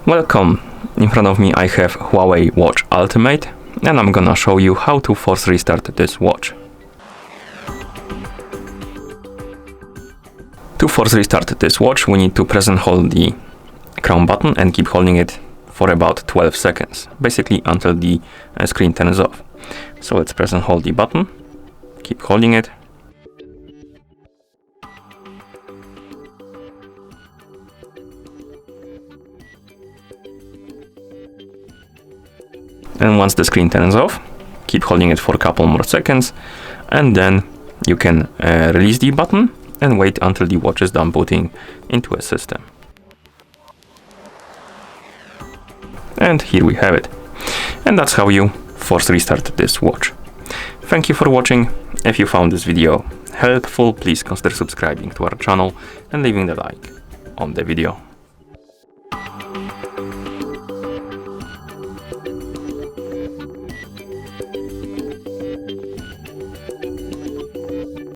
Welcome! In front of me I have Huawei Watch Ultimate, and I'm gonna show you how to force restart this watch. To force restart this watch, we need to press and hold the crown button and keep holding it for about 12 seconds, basically until the screen turns off. So let's press and hold the button, keep holding it. And once the screen turns off, keep holding it for a couple more seconds, and then you can release the button and wait until the watch is done booting into a system. And here we have it. And that's how you force restart this watch. Thank you for watching. If you found this video helpful, please consider subscribing to our channel and leaving the like on the video.